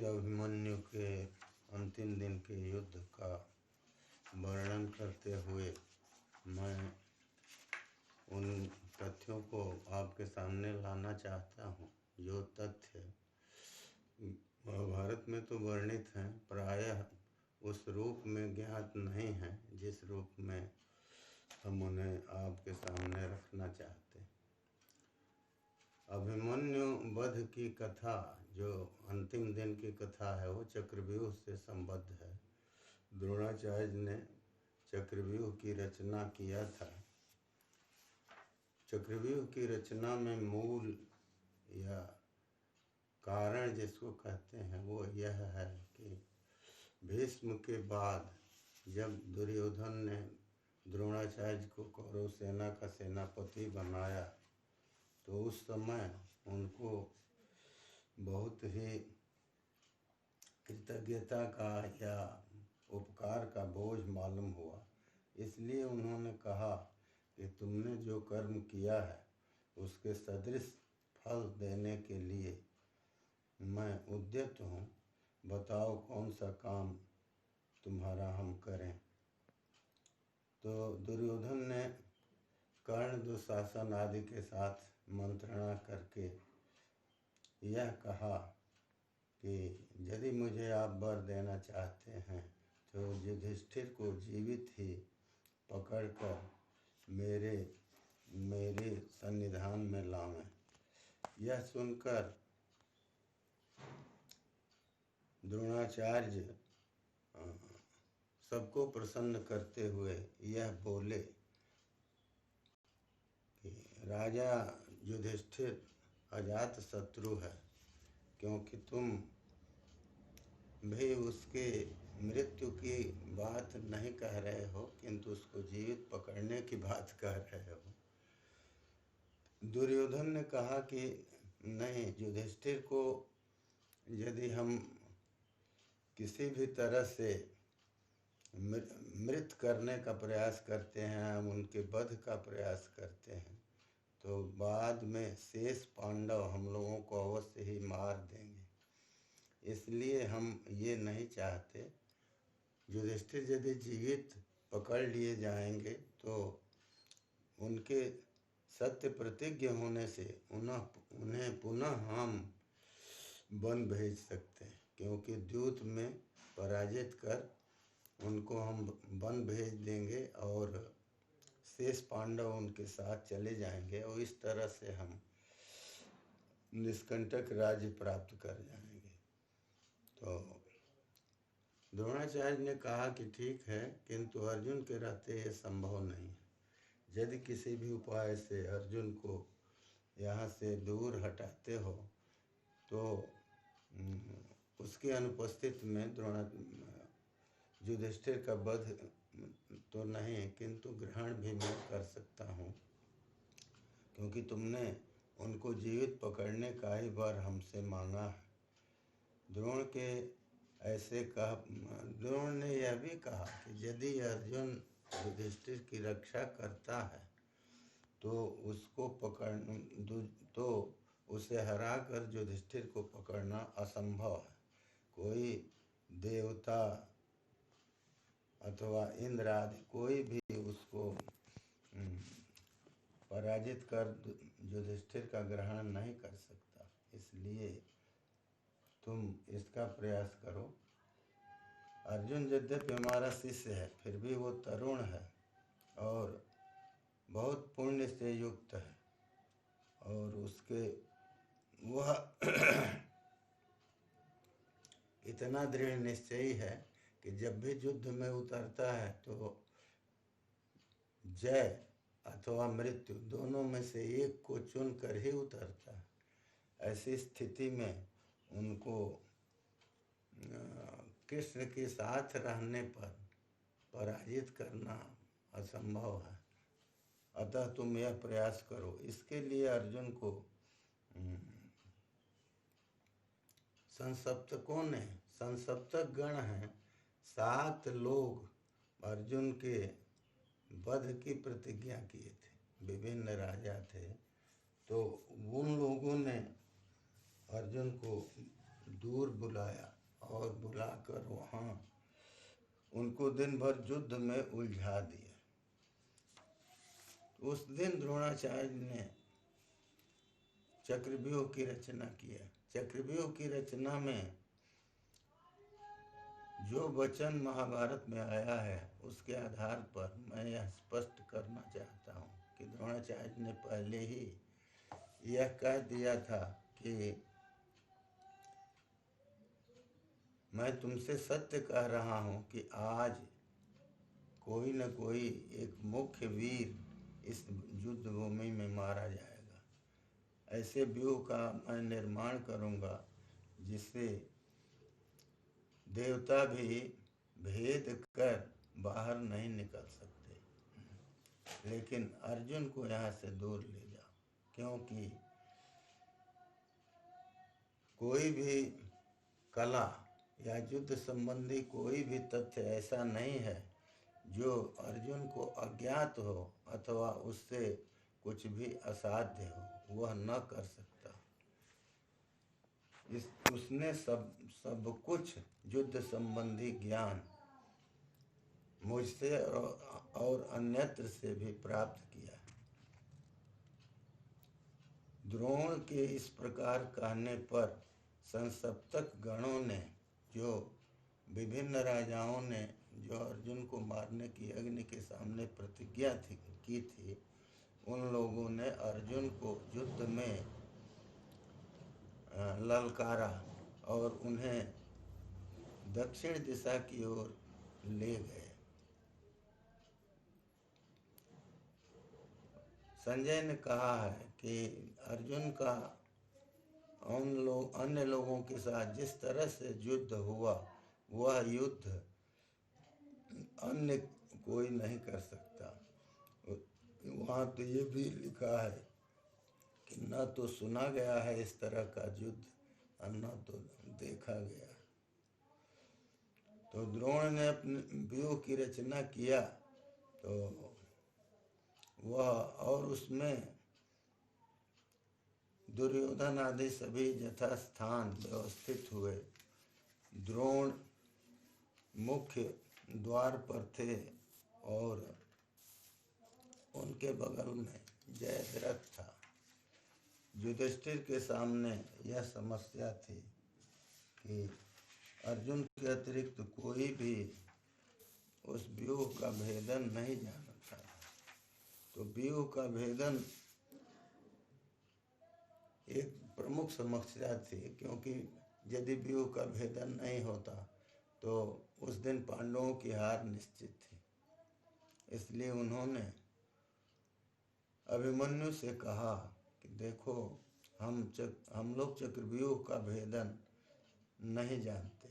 अभिमन्यु के अंतिम दिन के युद्ध का वर्णन करते हुए मैं उन तथ्यों को आपके सामने लाना चाहता हूँ जो तथ्य महाभारत में तो वर्णित हैं, प्रायः उस रूप में ज्ञात नहीं हैं जिस रूप में हम उन्हें आपके सामने रखना चाहते हैं। अभिमन्यु वध की कथा, जो अंतिम दिन की कथा है, वो चक्रव्यूह से संबद्ध है। द्रोणाचार्य ने चक्रव्यूह की रचना किया था। चक्रव्यूह की रचना में मूल या कारण जिसको कहते हैं वो यह है कि भीष्म के बाद जब दुर्योधन ने द्रोणाचार्य को कौरव सेना का सेनापति बनाया तो उस समय उनको बहुत ही कृतज्ञता का या उपकार का बोझ मालूम हुआ। इसलिए उन्होंने कहा कि तुमने जो कर्म किया है उसके सदृश फल देने के लिए मैं उद्यत हूँ। बताओ कौन सा काम तुम्हारा हम करें। तो दुर्योधन ने कर्ण, दुशासन आदि के साथ मंत्रणा करके यह कहा कि यदि मुझे आप वर देना चाहते हैं तो युधिष्ठिर को जीवित ही पकड़कर मेरे सन्निधान में लावें। यह सुनकर द्रोणाचार्य सबको प्रसन्न करते हुए यह बोले कि राजा युधिष्ठिर अजात शत्रु है, क्योंकि तुम भी उसके मृत्यु की बात नहीं कह रहे हो किंतु उसको जीवित पकड़ने की बात कह रहे हो। दुर्योधन ने कहा कि नहीं, युधिष्ठिर को यदि हम किसी भी तरह से मृत करने का प्रयास करते हैं, हम उनके वध का प्रयास करते हैं तो बाद में शेष पांडव हम लोगों को अवश्य ही मार देंगे। इसलिए हम ये नहीं चाहते। युधिष्ठिर यदि जीवित पकड़ लिए जाएंगे तो उनके सत्य प्रतिज्ञ होने से उन्हें पुनः हम वन भेज सकते हैं, क्योंकि द्यूत में पराजित कर उनको हम वन भेज देंगे और शेष पांडव उनके साथ चले जाएंगे और इस तरह से हम निष्कंटक राज्य प्राप्त कर जाएंगे। तो द्रोणाचार्य ने कहा कि ठीक है, किंतु अर्जुन के रहते ये संभव नहीं है। यदि किसी भी उपाय से अर्जुन को यहाँ से दूर हटाते हो तो उसकी अनुपस्थिति में युधिष्ठिर का वध तो नहीं किंतु ग्रहण भी मैं कर सकता हूँ, क्योंकि तुमने उनको जीवित पकड़ने का ही वर हमसे मांगा है। द्रोण ने यह भी कहा कि यदि अर्जुन युधिष्ठिर की रक्षा करता है तो उसे हराकर युधिष्ठिर को पकड़ना असंभव है। कोई देवता अथवा इंद्र आदि कोई भी उसको पराजित कर युधिष्ठिर का ग्रहण नहीं कर सकता। इसलिए तुम इसका प्रयास करो। अर्जुन यद्यपि हमारा शिष्य है फिर भी वो तरुण है और बहुत पुण्य से युक्त है और वह इतना दृढ़ निश्चयी है कि जब भी युद्ध में उतरता है तो जय अथवा मृत्यु दोनों में से एक को चुन कर ही उतरता है। ऐसी स्थिति में उनको कृष्ण के साथ रहने पर पराजित करना असंभव है। अतः तुम यह प्रयास करो। इसके लिए अर्जुन को संसप्तक गण हैं, 7 लोग अर्जुन के वध की प्रतिज्ञा किए थे। विभिन्न राजा थे, तो उन लोगों ने अर्जुन को दूर बुलाया और बुलाकर वहाँ उनको दिन भर युद्ध में उलझा दिया। उस दिन द्रोणाचार्य ने चक्रव्यूह की रचना किया। चक्रव्यूह की रचना में जो वचन महाभारत में आया है उसके आधार पर मैं यह स्पष्ट करना चाहता हूँ कि द्रोणाचार्य ने पहले ही यह कह दिया था कि मैं तुमसे सत्य कह रहा हूँ कि आज कोई न कोई एक मुख्य वीर इस युद्ध भूमि में मारा जाएगा। ऐसे व्यूह का मैं निर्माण करूँगा जिससे देवता भी भेद कर बाहर नहीं निकल सकते। लेकिन अर्जुन को यहाँ से दूर ले जाओ, क्योंकि कोई भी कला या युद्ध संबंधी कोई भी तथ्य ऐसा नहीं है जो अर्जुन को अज्ञात हो अथवा उससे कुछ भी असाध्य हो, वह न कर सकता। उसने सब कुछ युद्ध संबंधी ज्ञान मुझसे और अन्यत्र से भी प्राप्त किया। द्रोण के इस प्रकार कहने पर संसप्तक गणों ने, जो विभिन्न राजाओं ने जो अर्जुन को मारने की अग्नि के सामने प्रतिज्ञा की थी, उन लोगों ने अर्जुन को युद्ध में ललकारा और उन्हें दक्षिण दिशा की ओर ले गए। संजय ने कहा है कि अर्जुन का अन्य लोगों के साथ जिस तरह से युद्ध हुआ, वह युद्ध अन्य कोई नहीं कर सकता। वहाँ तो ये भी लिखा है कि न तो सुना गया है इस तरह का युद्ध और न तो देखा गया। तो द्रोण ने अपने व्यूह की रचना किया तो वह और उसमें दुर्योधन आदि सभी यथास्थान व्यवस्थित हुए। द्रोण मुख्य द्वार पर थे और उनके बगल में जयद्रथ था। युधिष्ठिर के सामने यह समस्या थी कि अर्जुन के अतिरिक्त कोई भी उस व्यूह का भेदन नहीं जानता। तो व्यूह का भेदन एक प्रमुख समस्या थी, क्योंकि यदि व्यूह का भेदन नहीं होता तो उस दिन पांडवों की हार निश्चित थी। इसलिए उन्होंने अभिमन्यु से कहा कि देखो, हम लोग चक्रव्यूह का भेदन नहीं जानते।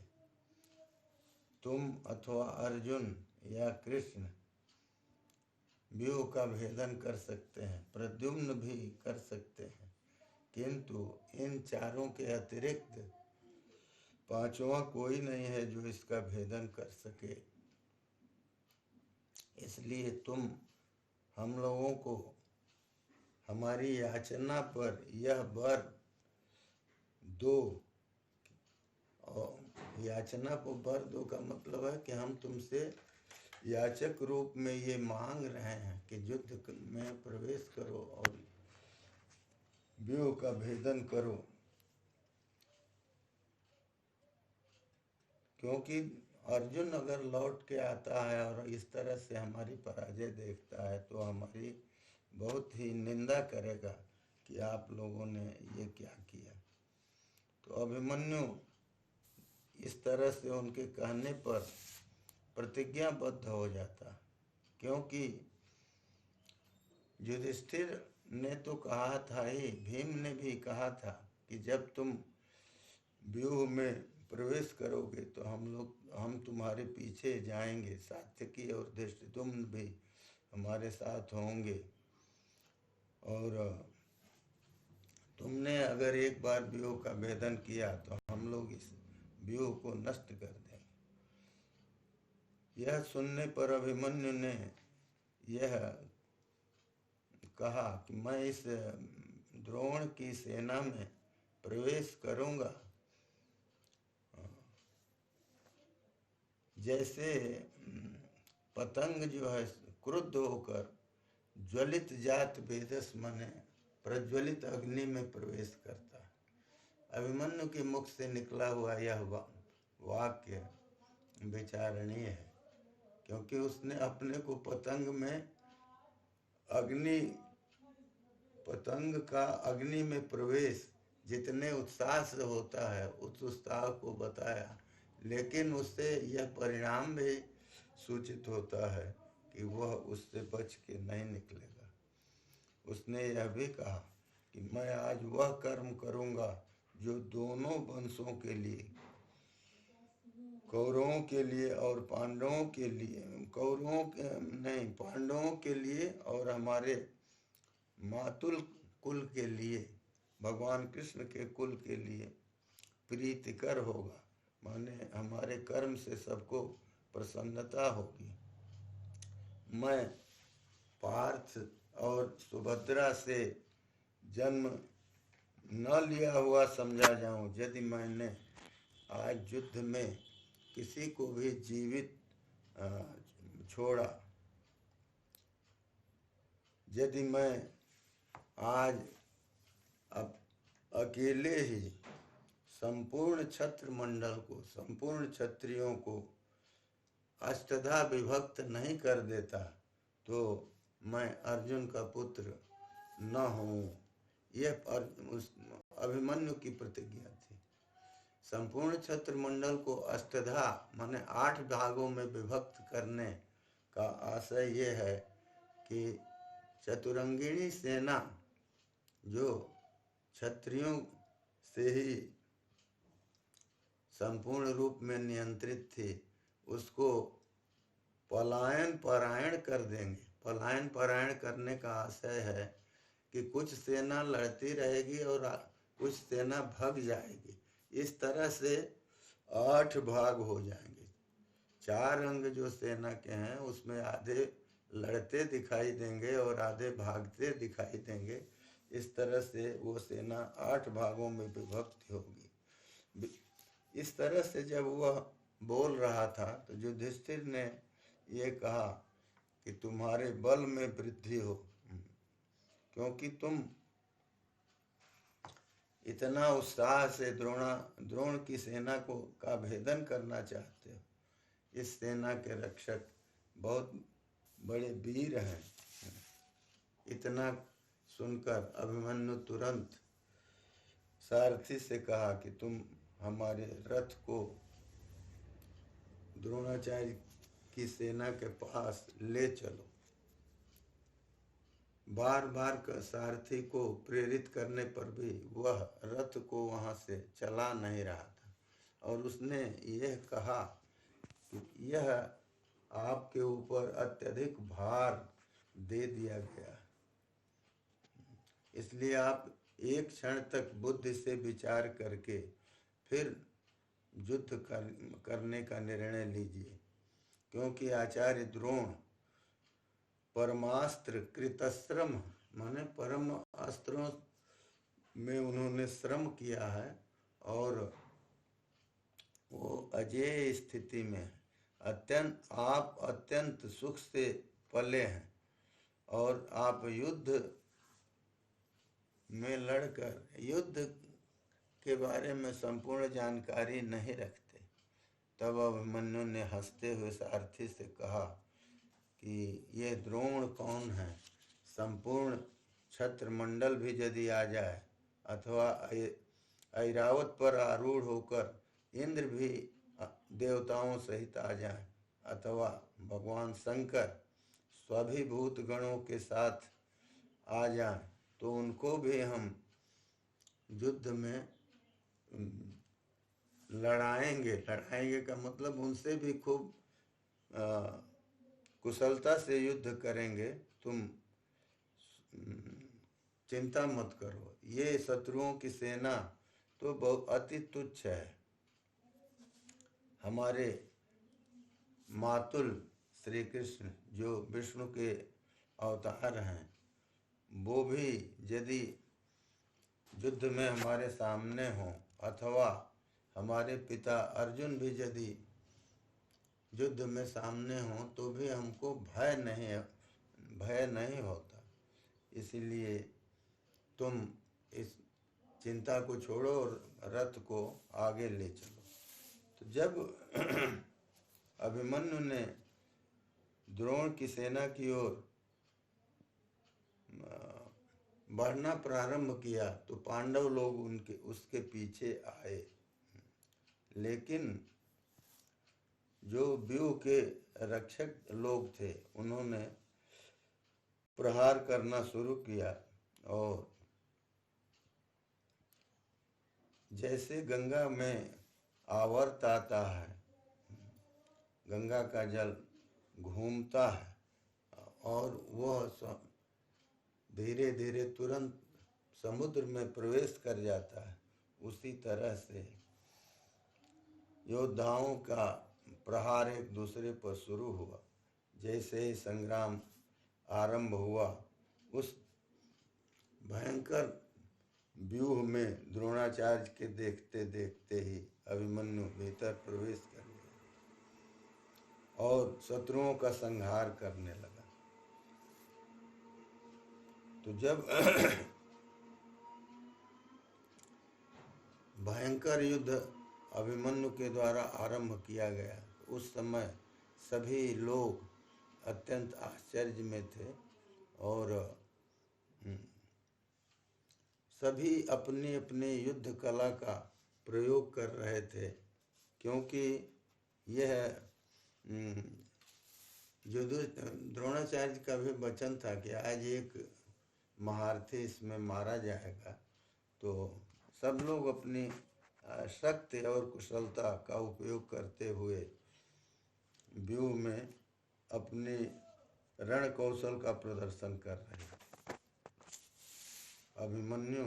तुम अथवा अर्जुन या कृष्ण व्यूह का भेदन कर सकते हैं, प्रद्युम्न भी कर सकते हैं, किंतु इन चारों के अतिरिक्त पांचवा कोई नहीं है जो इसका भेदन कर सके। इसलिए तुम हम लोगों को हमारी याचना पर यह वर दो। और याचना पर वर दो का मतलब है कि हम तुमसे याचक रूप में ये मांग रहे हैं कि युद्ध में प्रवेश करो और व्यूह का भेदन करो। क्योंकि अर्जुन अगर लौट के आता है और इस तरह से हमारी पराजय देखता है तो हमारी बहुत ही निंदा करेगा कि आप लोगों ने ये क्या किया। तो अभिमन्यु इस तरह से उनके कहने पर प्रतिज्ञाबद्ध हो जाता, क्योंकि युधिष्ठिर ने तो कहा था ही, भीम ने भी कहा था कि जब तुम व्यूह में प्रवेश करोगे तो हम तुम्हारे पीछे जाएंगे, सात्यकी और धृष्टद्युम्न भी हमारे साथ होंगे, और तुमने अगर एक बार व्यूह का भेदन किया तो हम लोग इस व्यूह को नष्ट कर देंगे। यह सुनने पर अभिमन्यु ने यह कहा कि मैं इस द्रोण की सेना में प्रवेश करूंगा जैसे पतंग जो है क्रुद्ध होकर ज्वलित जात वेदस मने प्रज्वलित अग्नि में प्रवेश करता है। अभिमन्यु के मुख से निकला हुआ यह वाक्य विचारणीय है, क्योंकि उसने अपने को पतंग का अग्नि में प्रवेश जितने उत्साह से होता है उस उत्साह को बताया, लेकिन उससे यह परिणाम भी सूचित होता है कि वह उससे बच के नहीं निकलेगा। उसने यह भी कहा कि मैं आज वह कर्म करूंगा जो दोनों वंशों के लिए, कौरवों के लिए और पांडवों के लिए, पांडवों के लिए और हमारे मातुल कुल के लिए, भगवान कृष्ण के कुल के लिए प्रीतिकर होगा। माने हमारे कर्म से सबको प्रसन्नता होगी। मैं पार्थ और सुभद्रा से जन्म न लिया हुआ समझा जाऊं यदि मैंने आज युद्ध में किसी को भी जीवित छोड़ा, यदि मैं आज अब अकेले ही संपूर्ण क्षत्र मंडल को, संपूर्ण क्षत्रियों को अष्टधा विभक्त नहीं कर देता तो मैं अर्जुन का पुत्र न हूँ। यह अभिमन्यु की प्रतिज्ञा थी। संपूर्ण क्षत्र मंडल को अष्टधा माने 8 भागों में विभक्त करने का आशय यह है कि चतुरंगिणी सेना जो क्षत्रियों से ही संपूर्ण रूप में नियंत्रित थी, उसको पलायन परायण कर देंगे। पलायन परायण करने का आशय है कि कुछ सेना लड़ती रहेगी और कुछ सेना भाग जाएगी। इस तरह से 8 भाग हो जाएंगे। 4 अंग जो सेना के हैं उसमें आधे लड़ते दिखाई देंगे और आधे भागते दिखाई देंगे। इस तरह से वो सेना 8 भागों में विभक्त होगी। इस तरह से जब वह बोल रहा था तो युधिष्ठिर ने ये कहा कि तुम्हारे बल में वृद्धि हो, क्योंकि तुम इतना उत्साह से द्रोण की सेना का भेदन करना चाहते हो। इस सेना के रक्षक बहुत बड़े वीर हैं। इतना सुनकर अभिमन्यु तुरंत सारथी से कहा कि तुम हमारे रथ को द्रोणाचार्य की सेना के पास ले चलो। बार बार सारथी को प्रेरित करने पर भी वह रथ को वहां से चला नहीं रहा था, और उसने यह कहा कि यह आपके ऊपर अत्यधिक भार दे दिया गया, इसलिए आप एक क्षण तक बुद्धि से विचार करके फिर युद्ध करने का निर्णय लीजिए, क्योंकि आचार्य द्रोण परमास्त्र कृतश्रम माने परम अस्त्रों में उन्होंने श्रम किया है और वो अजेय स्थिति में आप अत्यंत सुख से पले हैं और आप युद्ध में लड़कर युद्ध के बारे में संपूर्ण जानकारी नहीं रखते। तब अभिमन्यु ने हंसते हुए सारथी से कहा कि ये द्रोण कौन है? संपूर्ण क्षत्र मंडल भी यदि आ जाए अथवा ऐरावत पर आरूढ़ होकर इंद्र भी देवताओं सहित आ जाए अथवा भगवान शंकर स्वाभिभूत गणों के साथ आ जाए तो उनको भी हम युद्ध में लड़ाएंगे का मतलब उनसे भी खूब कुशलता से युद्ध करेंगे। तुम चिंता मत करो, ये शत्रुओं की सेना तो बहुत अति तुच्छ है। हमारे मातुल श्री कृष्ण जो विष्णु के अवतार हैं, वो भी यदि युद्ध में हमारे सामने हों अथवा हमारे पिता अर्जुन भी यदि युद्ध में सामने हों तो भी हमको भय नहीं होता। इसलिए तुम इस चिंता को छोड़ो और रथ को आगे ले चलो। तो जब अभिमन्यु ने द्रोण की सेना की ओर बढ़ना प्रारंभ किया तो पांडव लोग उसके पीछे आए, लेकिन जो व्यूह के रक्षक लोग थे उन्होंने प्रहार करना शुरू किया और जैसे गंगा में आवर्त आता है, गंगा का जल घूमता है और वह धीरे धीरे तुरंत समुद्र में प्रवेश कर जाता है, उसी तरह से योद्धाओं का प्रहार एक दूसरे पर शुरू हुआ। जैसे ही संग्राम आरंभ हुआ, उस भयंकर व्यूह में द्रोणाचार्य के देखते देखते ही अभिमन्यु भीतर प्रवेश कर गया और शत्रुओं का संहार करने लगा। तो जब भयंकर युद्ध अभिमन्यु के द्वारा आरंभ किया गया, उस समय सभी लोग अत्यंत आश्चर्य में थे और सभी अपनी अपनी युद्ध कला का प्रयोग कर रहे थे, क्योंकि यह द्रोणाचार्य का भी वचन था कि आज एक महारथी इसमें मारा जाएगा। तो सब लोग अपनी शक्ति और कुशलता का उपयोग करते हुए व्यूह में अपनी रण कौशल का प्रदर्शन कर रहे हैं। अभिमन्यु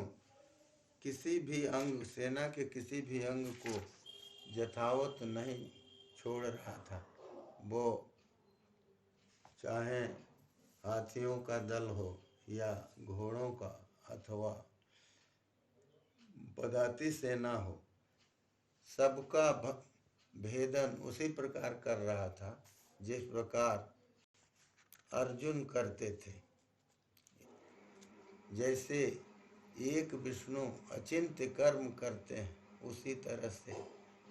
किसी भी अंग, सेना के किसी भी अंग को यथावत नहीं छोड़ रहा था। वो चाहे हाथियों का दल हो या घोड़ों का अथवा पदाती सेना हो, सबका भेदन उसी प्रकार कर रहा था जिस प्रकार अर्जुन करते थे। जैसे एक विष्णु अचिंत्य कर्म करते हैं, उसी तरह से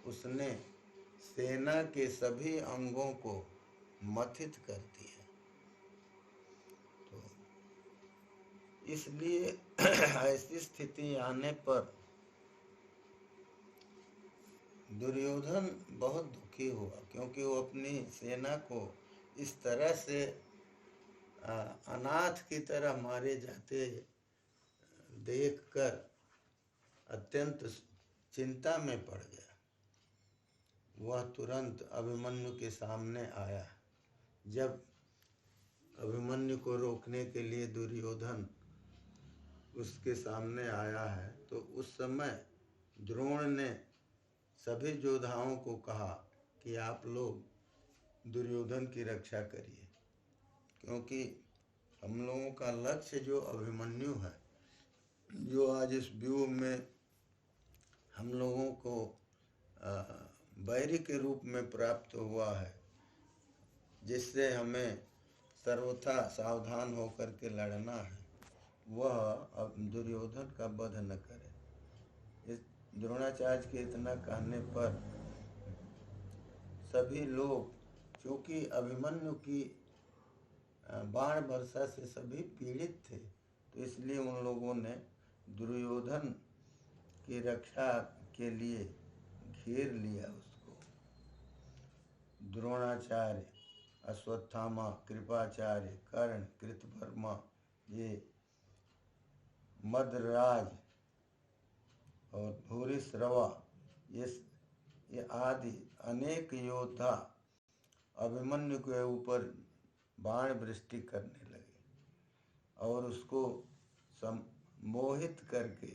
उसने सेना के सभी अंगों को मथित कर दिया। तो इसलिए ऐसी स्थिति आने पर दुर्योधन बहुत दुखी हुआ, क्योंकि वो अपनी सेना को इस तरह से अनाथ की तरह मारे जाते देखकर अत्यंत चिंता में पड़ गया। वह तुरंत अभिमन्यु के सामने आया। जब अभिमन्यु को रोकने के लिए दुर्योधन उसके सामने आया है, तो उस समय द्रोण ने सभी योद्धाओं को कहा कि आप लोग दुर्योधन की रक्षा करिए, क्योंकि हम लोगों का लक्ष्य जो अभिमन्यु है, जो आज इस व्यूह में हम लोगों को बैरी के रूप में प्राप्त हुआ है, जिससे हमें सर्वथा सावधान होकर के लड़ना है, वह अब दुर्योधन का वध न करे। इस द्रोणाचार्य के इतना कहने पर सभी लोग, चूँकि अभिमन्यु की बाण वर्षा से सभी पीड़ित थे, तो इसलिए उन लोगों ने दुर्योधन की रक्षा के लिए घेर लिया उसको। द्रोणाचार्य, अश्वत्थामा, कृपाचार्य, कर्ण, कृतवर्मा, ये मद्रराज और भूरिश्रवा, ये आदि अनेक योद्धा अभिमन्यु के ऊपर बाण वृष्टि करने लगे और उसको मोहित करके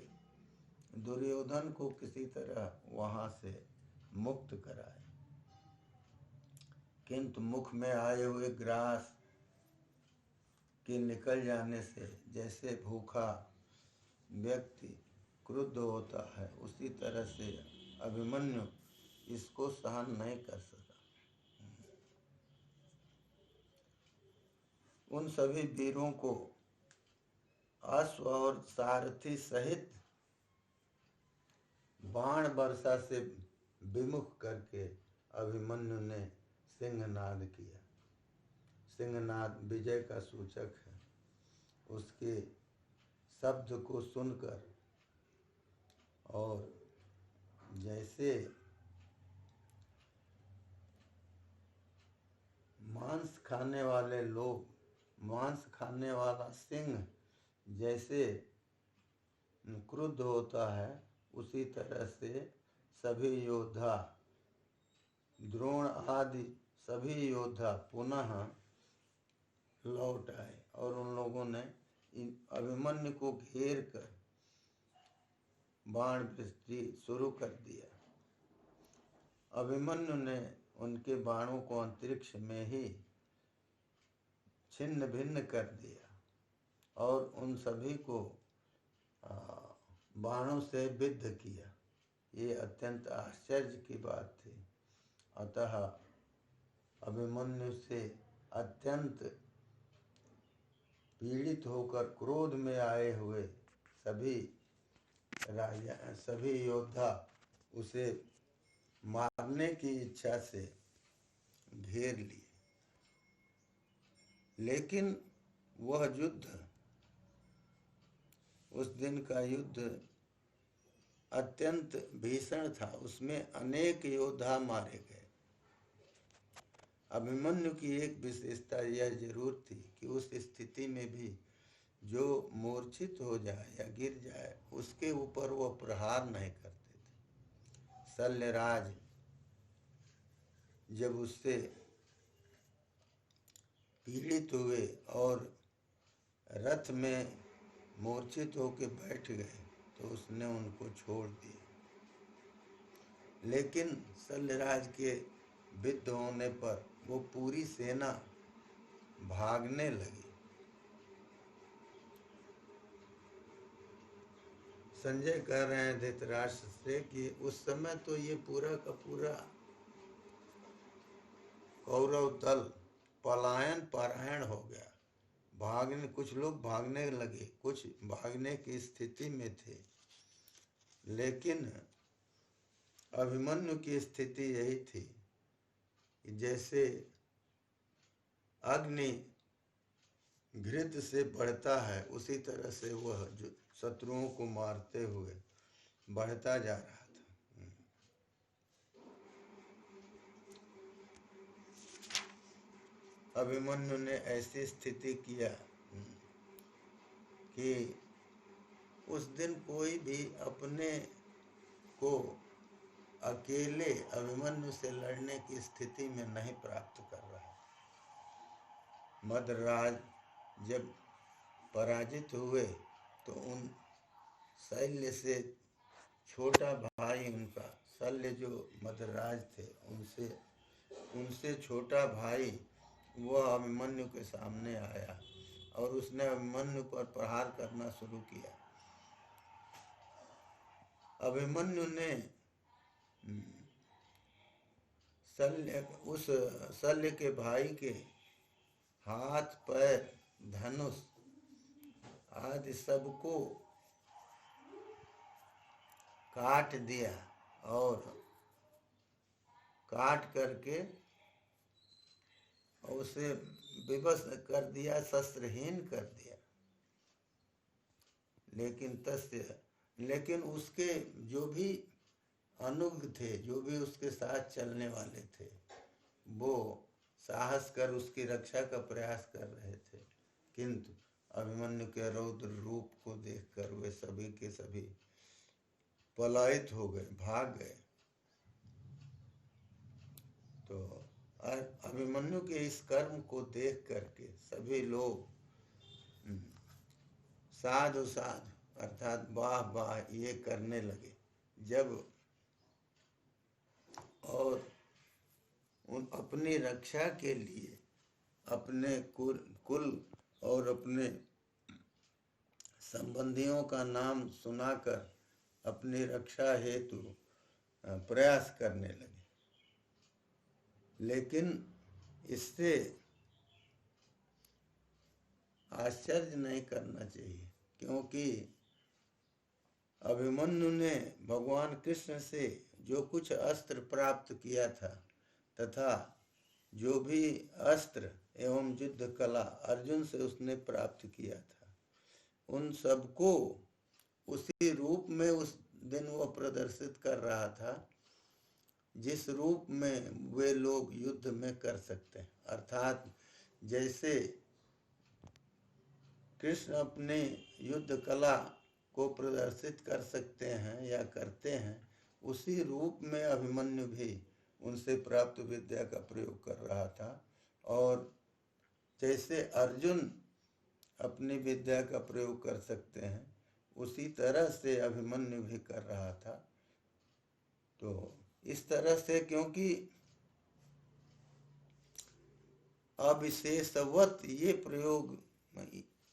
दुर्योधन को किसी तरह वहाँ से मुक्त कराए। किंतु मुख में आए हुए ग्रास के निकल जाने से जैसे भूखा व्यक्ति क्रुद्ध होता है, उसी तरह से अभिमन्यु इसको सहन नहीं कर सका। उन सभी वीरों को अश्व और सारथी सहित बाण वर्षा से विमुख करके अभिमन्यु ने सिंहनाद किया। सिंहनाद विजय का सूचक है। उसके शब्द को सुनकर और जैसे मांस खाने वाले लोग, मांस खाने वाला सिंह जैसे क्रुद्ध होता है, उसी तरह से सभी योद्धा, द्रोण आदि सभी योद्धा पुनः लौट आए और उन लोगों ने अभिमन्यु को घेर कर बाण वृष्टि शुरू कर दिया। अभिमन्यु ने उनके बाणों को अंतरिक्ष में ही छिन्न भिन्न कर दिया और उन सभी को बाणों से विद्ध किया। ये अत्यंत आश्चर्य की बात थी। अतः अभिमन्यु से अत्यंत पीड़ित होकर क्रोध में आए हुए सभी राजा, सभी योद्धा उसे मारने की इच्छा से घेर लिए। लेकिन वह युद्ध, उस दिन का युद्ध अत्यंत भीषण था। उसमें अनेक योद्धा मारे गए। अभिमन्यु की एक विशेषता यह जरूर थी कि उस स्थिति में भी जो मूर्छित हो जाए या गिर जाए, उसके ऊपर वह प्रहार नहीं करते थे। शल्यराज जब उससे पीड़ित हुए और रथ में मूर्छित होकर बैठ गए तो उसने उनको छोड़ दिया। लेकिन शल्यराज के विद्ध होने पर वो पूरी सेना भागने लगी। संजय कह रहे हैं धृतराष्ट्र से कि उस समय तो ये पूरा का पूरा कौरव दल पलायन परायण हो गया। भागने, कुछ लोग भागने लगे, कुछ भागने की स्थिति में थे। लेकिन अभिमन्यु की स्थिति यही थी कि जैसे अग्नि घृत से बढ़ता है, उसी तरह से वह जो शत्रुओं को मारते हुए बढ़ता जा रहा था। अभिमन्यु ने ऐसी स्थिति किया कि उस दिन कोई भी अपने को अकेले अभिमन्यु से लड़ने की स्थिति में नहीं प्राप्त कर रहा। मद्रराज जब पराजित हुए तो उन शल्य से छोटा भाई, उनका शल्य जो मद्रराज थे, उनसे छोटा भाई वह अभिमन्यु के सामने आया और उसने अभिमन्यु पर प्रहार करना शुरू किया। अभिमन्यु ने उस शल्य के भाई के हाथ, पैर, धनुष आदि सबको काट दिया और काट करके उसे विवश कर दिया, शस्त्रहीन कर दिया। लेकिन उसके जो भी अनुग थे, जो भी उसके साथ चलने वाले थे, वो साहस कर उसकी रक्षा का प्रयास कर रहे थे। किंतु अभिमन्यु के रौद्र रूप को देखकर वे सभी के सभी पलायित हो गए, भाग गए। तो अभिमन्यु के इस कर्म को देख करके सभी लोग साधु साधु अर्थात वाह वाह ये करने लगे। जब और उन अपनी रक्षा के लिए अपने कुल और अपने संबंधियों का नाम सुनाकर अपनी रक्षा हेतु प्रयास करने लगे। लेकिन इससे आश्चर्य नहीं करना चाहिए, क्योंकि अभिमन्यु ने भगवान कृष्ण से जो कुछ अस्त्र प्राप्त किया था तथा जो भी अस्त्र एवं युद्ध कला अर्जुन से उसने प्राप्त किया था, उन सबको उसी रूप में उस दिन वो प्रदर्शित कर रहा था जिस रूप में वे लोग युद्ध में कर सकते हैं। अर्थात जैसे कृष्ण अपने युद्ध कला को प्रदर्शित कर सकते हैं या करते हैं, उसी रूप में अभिमन्यु भी उनसे प्राप्त विद्या का प्रयोग कर रहा था। और जैसे अर्जुन अपनी विद्या का प्रयोग कर सकते हैं, उसी तरह से अभिमन्यु भी कर रहा था। तो इस तरह से, क्योंकि अविशेषवत ये प्रयोग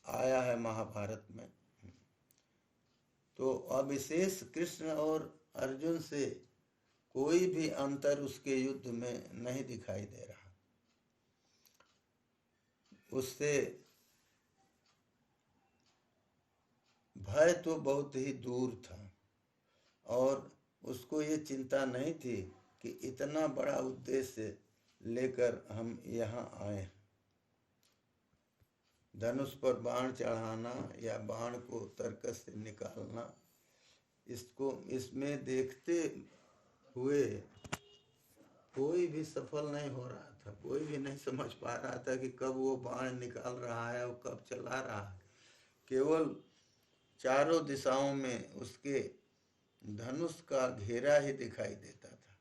आया है महाभारत में, तो अविशेष कृष्ण और अर्जुन से कोई भी अंतर उसके युद्ध में नहीं दिखाई दे रहा। उससे भय तो बहुत ही दूर था और उसको ये चिंता नहीं थी कि इतना बड़ा उद्देश्य लेकर हम यहाँ आए। धनुष पर बाण चढ़ाना या बाण को तरकस से निकालना, इसमें देखते हुए कोई भी सफल नहीं हो रहा था। कोई भी नहीं समझ पा रहा था कि कब वो बाण निकाल रहा है और कब चला रहा है। केवल चारों दिशाओं में उसके धनुष का घेरा ही दिखाई देता था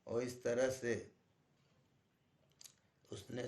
और इस तरह से उसने